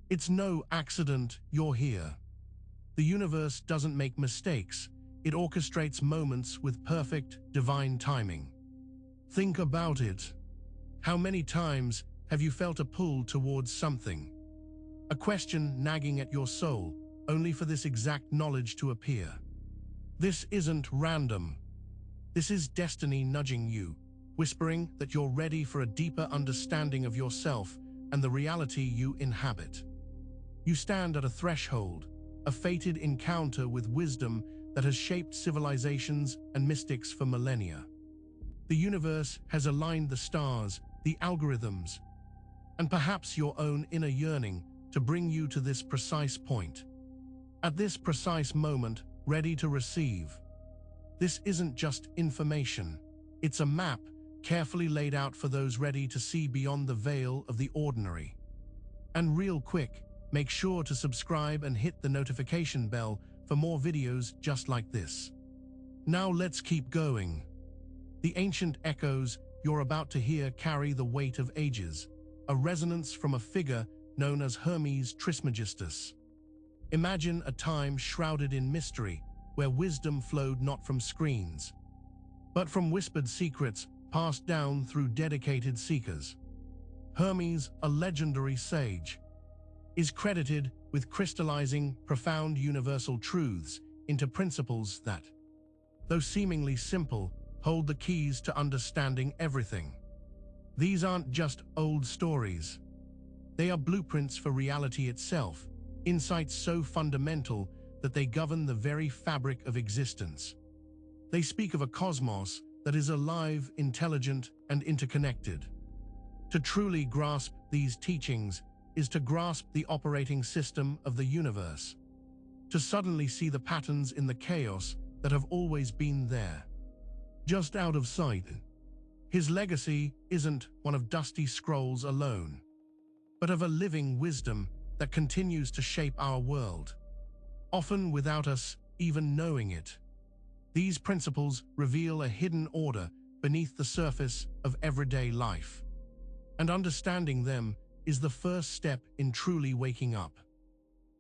It's no accident you're here. The universe doesn't make mistakes. It orchestrates moments with perfect, divine timing. Think about it. How many times have you felt a pull towards something? A question nagging at your soul, only for this exact knowledge to appear. This isn't random. This is destiny nudging you, whispering that you're ready for a deeper understanding of yourself and the reality you inhabit. You stand at a threshold, a fated encounter with wisdom that has shaped civilizations and mystics for millennia. The universe has aligned the stars, the algorithms, and perhaps your own inner yearning to bring you to this precise point. At this precise moment, ready to receive. This isn't just information. It's a map carefully laid out for those ready to see beyond the veil of the ordinary. And real quick, make sure to subscribe and hit the notification bell for more videos just like this. Now let's keep going. The ancient echoes you're about to hear carry the weight of ages, a resonance from a figure known as Hermes Trismegistus. Imagine a time shrouded in mystery, where wisdom flowed not from screens, but from whispered secrets passed down through dedicated seekers. Hermes, a legendary sage, is credited with crystallizing profound universal truths into principles that, though seemingly simple, hold the keys to understanding everything. These aren't just old stories. They are blueprints for reality itself, insights so fundamental that they govern the very fabric of existence. They speak of a cosmos that is alive, intelligent, and interconnected. To truly grasp these teachings is to grasp the operating system of the universe, to suddenly see the patterns in the chaos that have always been there, just out of sight. His legacy isn't one of dusty scrolls alone, but of a living wisdom that continues to shape our world, often without us even knowing it. These principles reveal a hidden order beneath the surface of everyday life, and understanding them is the first step in truly waking up.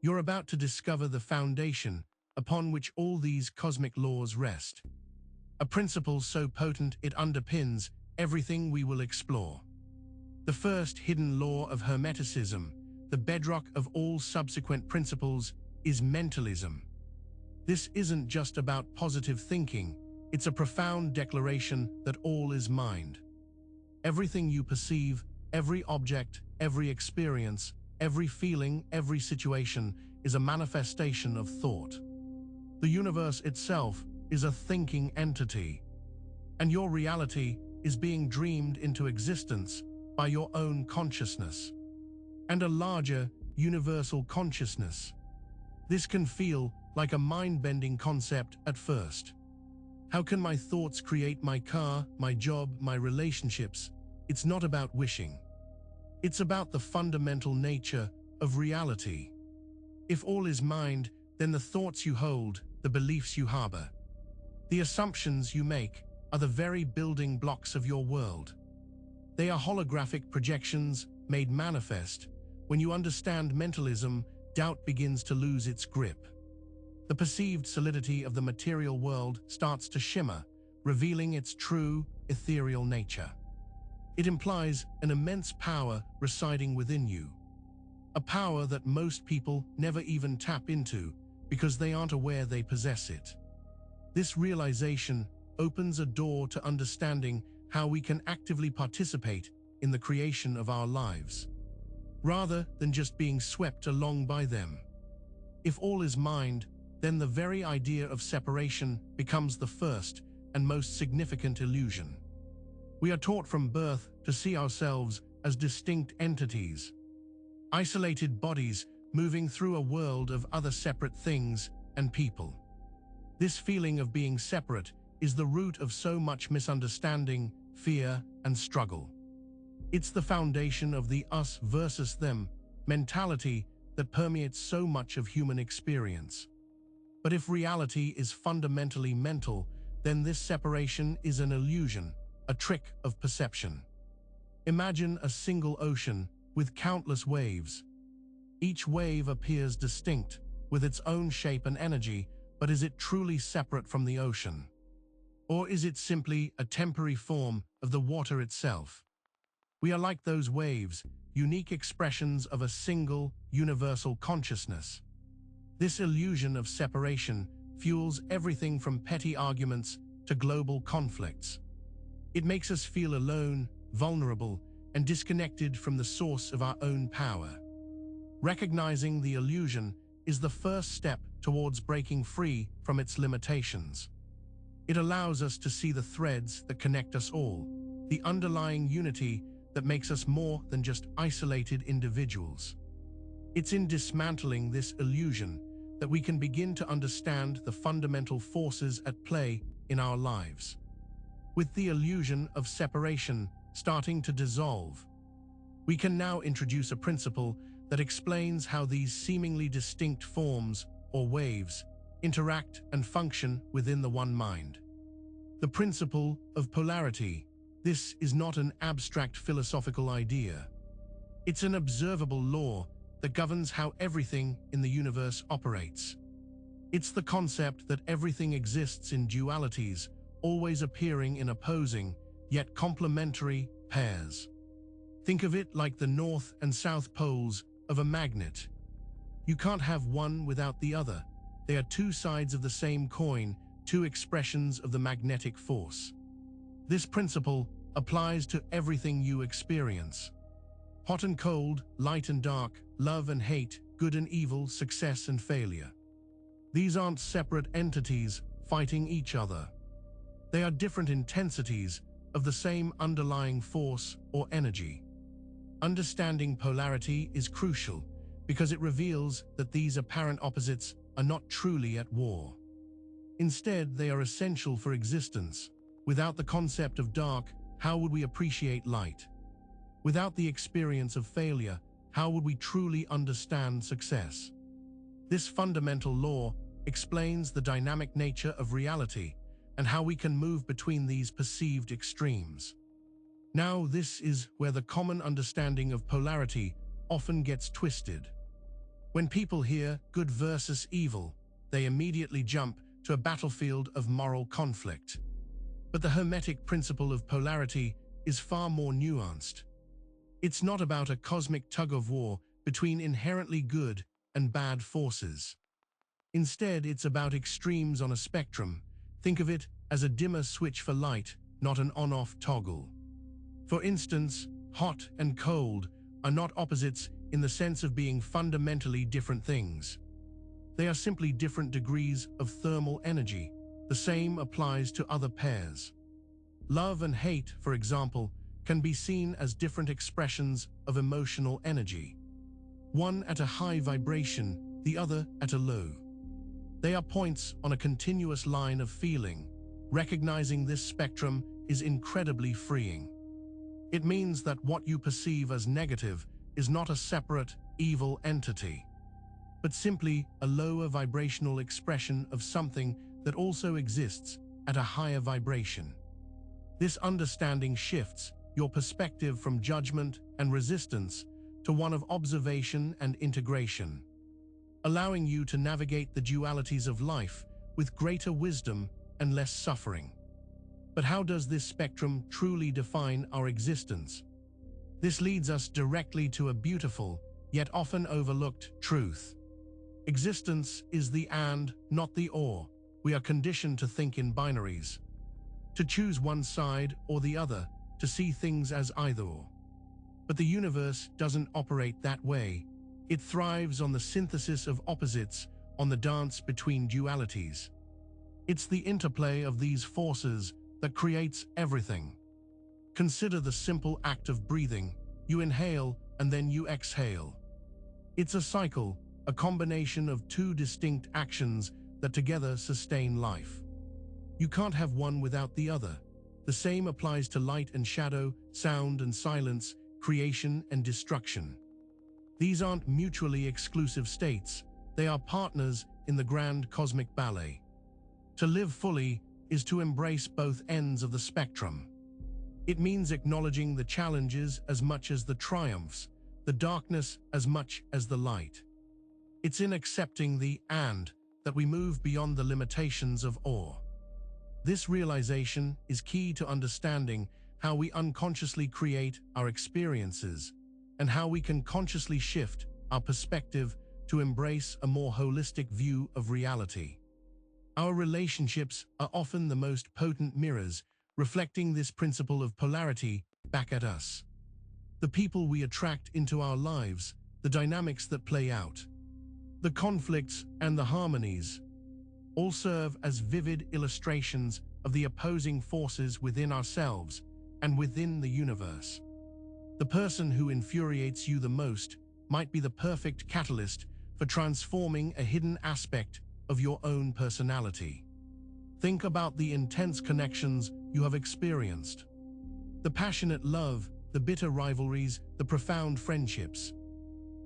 You're about to discover the foundation upon which all these cosmic laws rest, a principle so potent it underpins everything we will explore. The first hidden law of Hermeticism, the bedrock of all subsequent principles, is mentalism. This isn't just about positive thinking, it's a profound declaration that all is mind. Everything you perceive, every object, every experience, every feeling, every situation is a manifestation of thought. The universe itself is a thinking entity, and your reality is being dreamed into existence by your own consciousness and a larger, universal consciousness. This can feel like a mind-bending concept at first. How can my thoughts create my car, my job, my relationships? It's not about wishing. It's about the fundamental nature of reality. If all is mind, then the thoughts you hold, the beliefs you harbor, the assumptions you make are the very building blocks of your world. They are holographic projections made manifest. When you understand mentalism, doubt begins to lose its grip. The perceived solidity of the material world starts to shimmer, revealing its true, ethereal nature. It implies an immense power residing within you, a power that most people never even tap into because they aren't aware they possess it. This realization opens a door to understanding how we can actively participate in the creation of our lives, rather than just being swept along by them. If all is mind, then the very idea of separation becomes the first and most significant illusion. We are taught from birth to see ourselves as distinct entities, isolated bodies moving through a world of other separate things and people. This feeling of being separate is the root of so much misunderstanding, fear, and struggle. It's the foundation of the us versus them mentality that permeates so much of human experience. But if reality is fundamentally mental, then this separation is an illusion, a trick of perception. Imagine a single ocean with countless waves. Each wave appears distinct, with its own shape and energy, but is it truly separate from the ocean? Or is it simply a temporary form of the water itself? We are like those waves, unique expressions of a single, universal consciousness. This illusion of separation fuels everything from petty arguments to global conflicts. It makes us feel alone, vulnerable, and disconnected from the source of our own power. Recognizing the illusion is the first step towards breaking free from its limitations. It allows us to see the threads that connect us all, the underlying unity that makes us more than just isolated individuals. It's in dismantling this illusion that we can begin to understand the fundamental forces at play in our lives. With the illusion of separation starting to dissolve, we can now introduce a principle that explains how these seemingly distinct forms, or waves, interact and function within the one mind. The principle of polarity. This is not an abstract philosophical idea. It's an observable law that governs how everything in the universe operates. It's the concept that everything exists in dualities, always appearing in opposing, yet complementary, pairs. Think of it like the north and south poles of a magnet. You can't have one without the other. They are two sides of the same coin, two expressions of the magnetic force. This principle applies to everything you experience. Hot and cold, light and dark, love and hate, good and evil, success and failure. These aren't separate entities fighting each other. They are different intensities of the same underlying force or energy. Understanding polarity is crucial because it reveals that these apparent opposites are not truly at war. Instead, they are essential for existence. Without the concept of dark, how would we appreciate light? Without the experience of failure, how would we truly understand success? This fundamental law explains the dynamic nature of reality and how we can move between these perceived extremes. Now, this is where the common understanding of polarity often gets twisted. When people hear good versus evil, they immediately jump to a battlefield of moral conflict. But the Hermetic principle of polarity is far more nuanced. It's not about a cosmic tug-of-war between inherently good and bad forces. Instead, it's about extremes on a spectrum. Think of it as a dimmer switch for light, not an on-off toggle. For instance, hot and cold are not opposites in the sense of being fundamentally different things. They are simply different degrees of thermal energy. The same applies to other pairs. Love and hate, for example, can be seen as different expressions of emotional energy. One at a high vibration, the other at a low. They are points on a continuous line of feeling. Recognizing this spectrum is incredibly freeing. It means that what you perceive as negative is not a separate, evil entity, but simply a lower vibrational expression of something that also exists at a higher vibration. This understanding shifts your perspective from judgment and resistance to one of observation and integration, allowing you to navigate the dualities of life with greater wisdom and less suffering. But how does this spectrum truly define our existence? This leads us directly to a beautiful, yet often overlooked, truth. Existence is the and, not the or. We are conditioned to think in binaries, to choose one side or the other, to see things as either or. But the universe doesn't operate that way. It thrives on the synthesis of opposites, on the dance between dualities. It's the interplay of these forces that creates everything. Consider the simple act of breathing. You inhale and then you exhale. It's a cycle, a combination of two distinct actions that together sustain life. You can't have one without the other. The same applies to light and shadow, sound and silence, creation and destruction. These aren't mutually exclusive states. They are partners in the grand cosmic ballet. To live fully is to embrace both ends of the spectrum. It means acknowledging the challenges as much as the triumphs, the darkness as much as the light. It's in accepting the "and" that we move beyond the limitations of awe. This realization is key to understanding how we unconsciously create our experiences and how we can consciously shift our perspective to embrace a more holistic view of reality. Our relationships are often the most potent mirrors, reflecting this principle of polarity back at us. The people we attract into our lives, the dynamics that play out, the conflicts and the harmonies, all serve as vivid illustrations of the opposing forces within ourselves and within the universe. The person who infuriates you the most might be the perfect catalyst for transforming a hidden aspect of your own personality. Think about the intense connections you have experienced, the passionate love, the bitter rivalries, the profound friendships.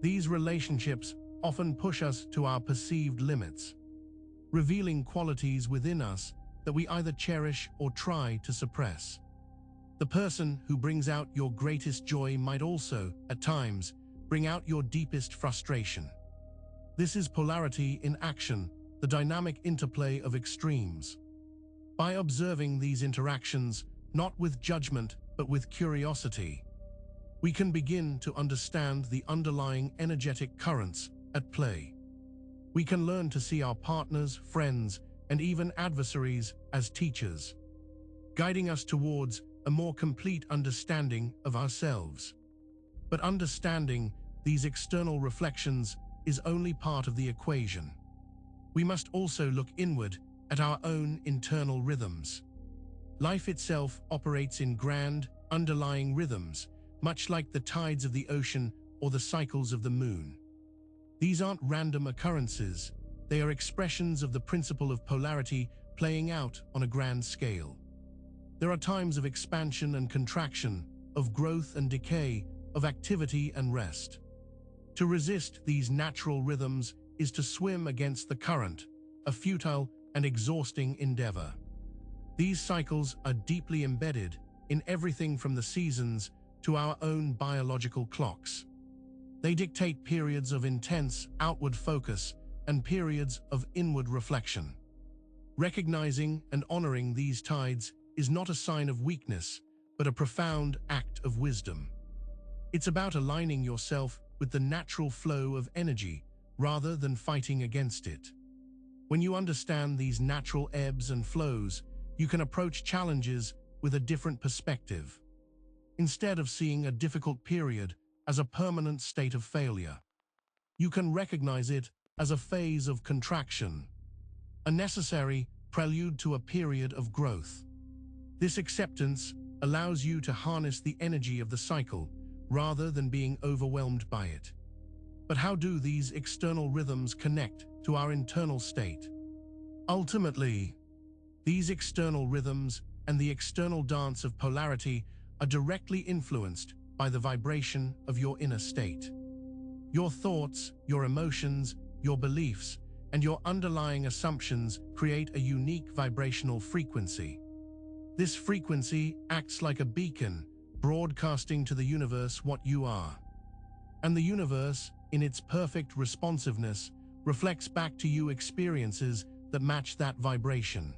These relationships often push us to our perceived limits, revealing qualities within us that we either cherish or try to suppress. The person who brings out your greatest joy might also, at times, bring out your deepest frustration. This is polarity in action, the dynamic interplay of extremes. By observing these interactions, not with judgment but with curiosity, we can begin to understand the underlying energetic currents at play. We can learn to see our partners, friends, and even adversaries as teachers, guiding us towards a more complete understanding of ourselves. But understanding these external reflections is only part of the equation. We must also look inward at our own internal rhythms. Life itself operates in grand, underlying rhythms, much like the tides of the ocean or the cycles of the moon. These aren't random occurrences, they are expressions of the principle of polarity playing out on a grand scale. There are times of expansion and contraction, of growth and decay, of activity and rest. To resist these natural rhythms is to swim against the current, a futile and exhausting endeavor. These cycles are deeply embedded in everything from the seasons to our own biological clocks. They dictate periods of intense outward focus and periods of inward reflection. Recognizing and honoring these tides is not a sign of weakness, but a profound act of wisdom. It's about aligning yourself with the natural flow of energy rather than fighting against it. When you understand these natural ebbs and flows, you can approach challenges with a different perspective. Instead of seeing a difficult period as a permanent state of failure, you can recognize it as a phase of contraction, a necessary prelude to a period of growth. This acceptance allows you to harness the energy of the cycle rather than being overwhelmed by it. But how do these external rhythms connect to our internal state? Ultimately, these external rhythms and the external dance of polarity are directly influenced by the vibration of your inner state. Your thoughts, your emotions, your beliefs, and your underlying assumptions create a unique vibrational frequency. This frequency acts like a beacon, broadcasting to the universe what you are. And the universe, in its perfect responsiveness, reflects back to you experiences that match that vibration.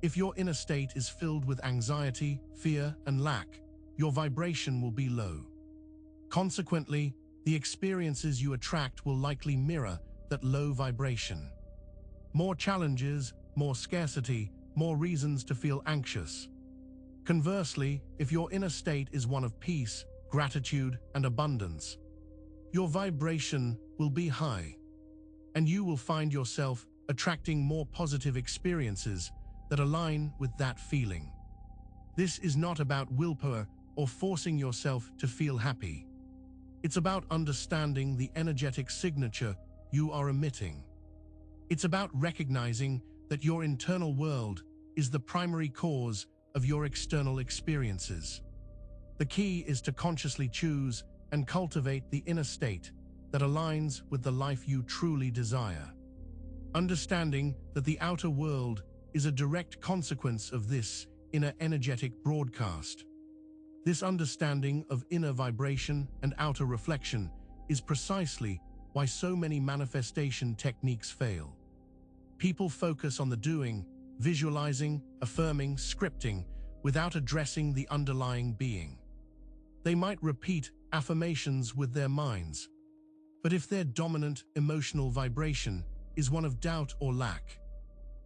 If your inner state is filled with anxiety, fear, and lack, your vibration will be low. Consequently, the experiences you attract will likely mirror that low vibration. More challenges, more scarcity, more reasons to feel anxious. Conversely, if your inner state is one of peace, gratitude, and abundance, your vibration will be high, and you will find yourself attracting more positive experiences that align with that feeling. This is not about willpower or forcing yourself to feel happy. It's about understanding the energetic signature you are emitting. It's about recognizing that your internal world is the primary cause of your external experiences. The key is to consciously choose and cultivate the inner state that aligns with the life you truly desire. Understanding that the outer world is a direct consequence of this inner energetic broadcast. This understanding of inner vibration and outer reflection is precisely why so many manifestation techniques fail. People focus on the doing, visualizing, affirming, scripting, without addressing the underlying being. They might repeat affirmations with their minds, but if their dominant emotional vibration is one of doubt or lack,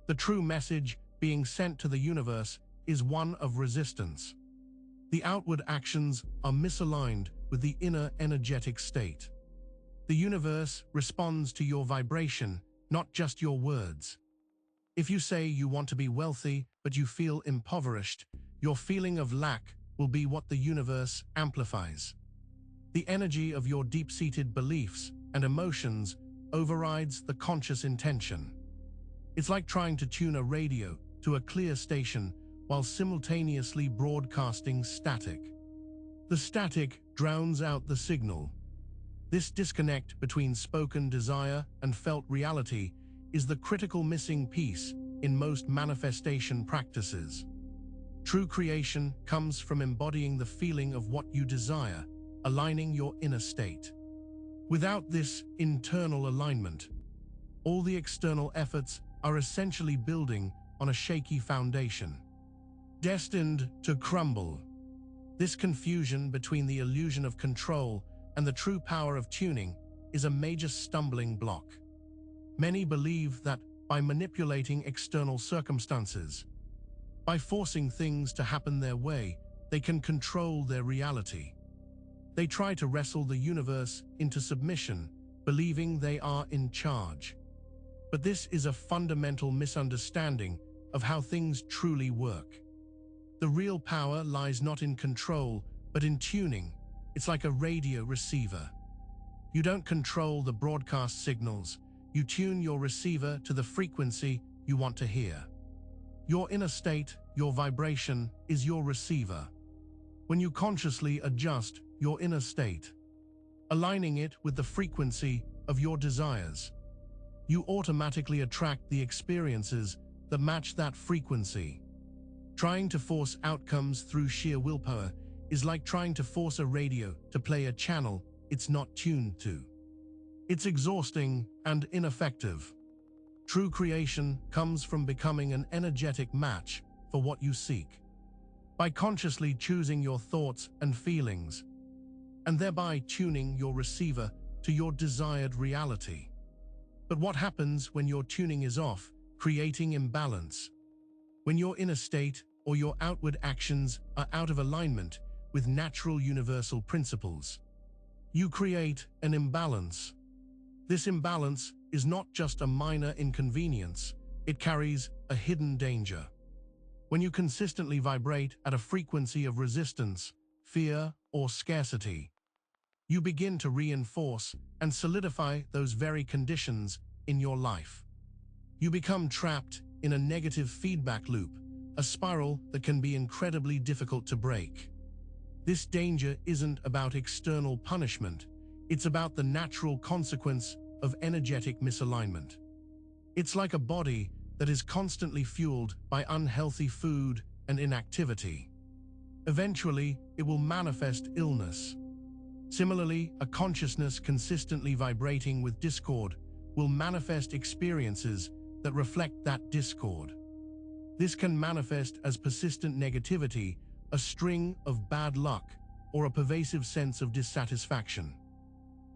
the true message being sent to the universe is one of resistance. The outward actions are misaligned with the inner energetic state. The universe responds to your vibration, not just your words. If you say you want to be wealthy, but you feel impoverished, your feeling of lack will be what the universe amplifies. The energy of your deep-seated beliefs and emotions overrides the conscious intention. It's like trying to tune a radio to a clear station while simultaneously broadcasting static. The static drowns out the signal. This disconnect between spoken desire and felt reality is the critical missing piece in most manifestation practices. True creation comes from embodying the feeling of what you desire, aligning your inner state. Without this internal alignment, all the external efforts are essentially building on a shaky foundation, destined to crumble. This confusion between the illusion of control and the true power of tuning is a major stumbling block. Many believe that by manipulating external circumstances, by forcing things to happen their way, they can control their reality. They try to wrestle the universe into submission, believing they are in charge. But this is a fundamental misunderstanding of how things truly work. The real power lies not in control, but in tuning. It's like a radio receiver. You don't control the broadcast signals. You tune your receiver to the frequency you want to hear. Your inner state, your vibration, is your receiver. When you consciously adjust your inner state, aligning it with the frequency of your desires, you automatically attract the experiences that match that frequency. Trying to force outcomes through sheer willpower is like trying to force a radio to play a channel it's not tuned to. It's exhausting and ineffective. True creation comes from becoming an energetic match for what you seek. By consciously choosing your thoughts and feelings, and thereby tuning your receiver to your desired reality. But what happens when your tuning is off, creating imbalance? When your inner state or your outward actions are out of alignment with natural universal principles, you create an imbalance. This imbalance is not just a minor inconvenience, it carries a hidden danger. When you consistently vibrate at a frequency of resistance, fear, or scarcity, you begin to reinforce and solidify those very conditions in your life. You become trapped in a negative feedback loop, a spiral that can be incredibly difficult to break. This danger isn't about external punishment, it's about the natural consequence of energetic misalignment. It's like a body that is constantly fueled by unhealthy food and inactivity. Eventually, it will manifest illness. Similarly, a consciousness consistently vibrating with discord will manifest experiences that reflect that discord. This can manifest as persistent negativity, a string of bad luck, or a pervasive sense of dissatisfaction.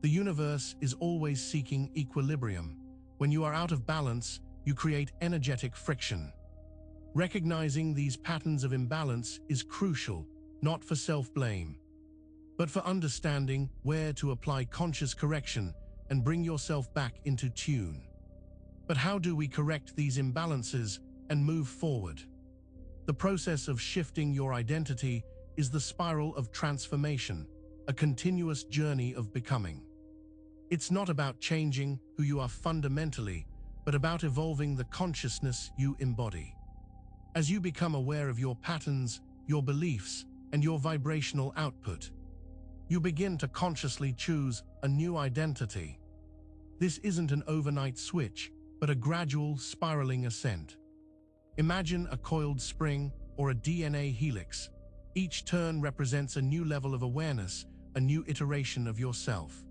The universe is always seeking equilibrium. When you are out of balance, you create energetic friction. Recognizing these patterns of imbalance is crucial, not for self-blame, but for understanding where to apply conscious correction and bring yourself back into tune. But how do we correct these imbalances and move forward? The process of shifting your identity is the spiral of transformation, a continuous journey of becoming. It's not about changing who you are fundamentally, but about evolving the consciousness you embody. As you become aware of your patterns, your beliefs, and your vibrational output, you begin to consciously choose a new identity. This isn't an overnight switch, but a gradual spiraling ascent. Imagine a coiled spring or a DNA helix. Each turn represents a new level of awareness, a new iteration of yourself.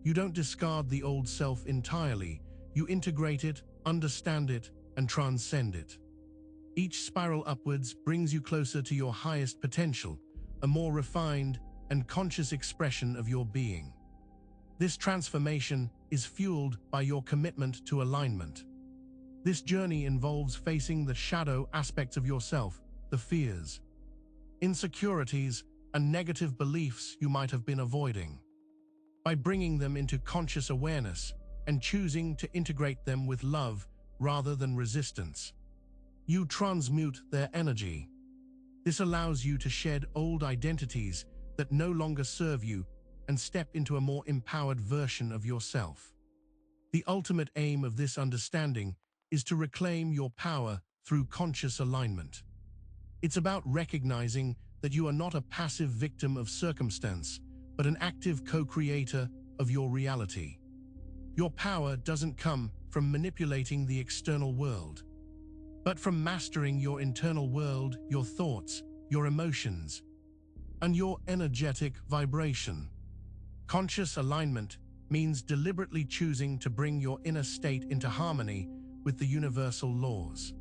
You don't discard the old self entirely, you integrate it, understand it, and transcend it. Each spiral upwards brings you closer to your highest potential, a more refined and conscious expression of your being. This transformation is fueled by your commitment to alignment. This journey involves facing the shadow aspects of yourself, the fears, insecurities, and negative beliefs you might have been avoiding. By bringing them into conscious awareness and choosing to integrate them with love rather than resistance, you transmute their energy. This allows you to shed old identities that no longer serve you and step into a more empowered version of yourself. The ultimate aim of this understanding is to reclaim your power through conscious alignment. It's about recognizing that you are not a passive victim of circumstance, but an active co-creator of your reality. Your power doesn't come from manipulating the external world, but from mastering your internal world, your thoughts, your emotions, and your energetic vibration. Conscious alignment means deliberately choosing to bring your inner state into harmony with the universal laws.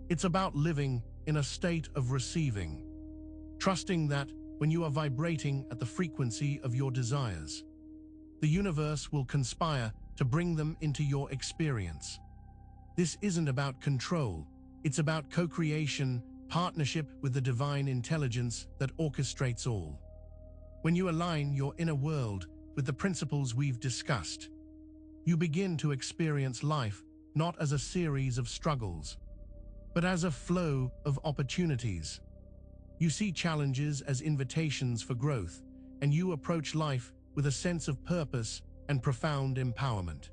It's about living in a state of receiving, trusting that when you are vibrating at the frequency of your desires, the universe will conspire to bring them into your experience. This isn't about control, it's about co-creation, partnership with the divine intelligence that orchestrates all. When you align your inner world with the principles we've discussed, you begin to experience life not as a series of struggles, but as a flow of opportunities. You see challenges as invitations for growth, and you approach life with a sense of purpose and profound empowerment.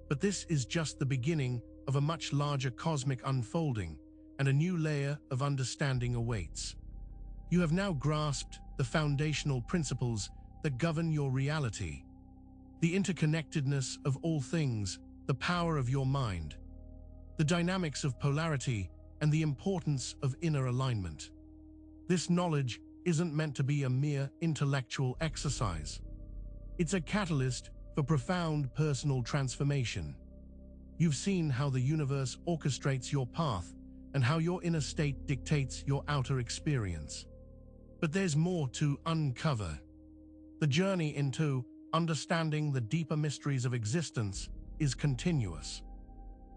But this is just the beginning of a much larger cosmic unfolding, and a new layer of understanding awaits. You have now grasped the foundational principles that govern your reality, the interconnectedness of all things, the power of your mind, the dynamics of polarity, and the importance of inner alignment. This knowledge isn't meant to be a mere intellectual exercise. It's a catalyst for profound personal transformation. You've seen how the universe orchestrates your path and how your inner state dictates your outer experience. But there's more to uncover. The journey into understanding the deeper mysteries of existence is continuous,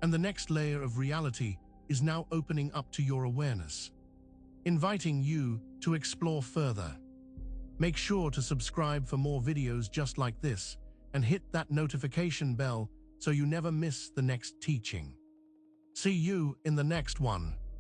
and the next layer of reality is now opening up to your awareness, inviting you to explore further. Make sure to subscribe for more videos just like this and hit that notification bell so you never miss the next teaching. See you in the next one.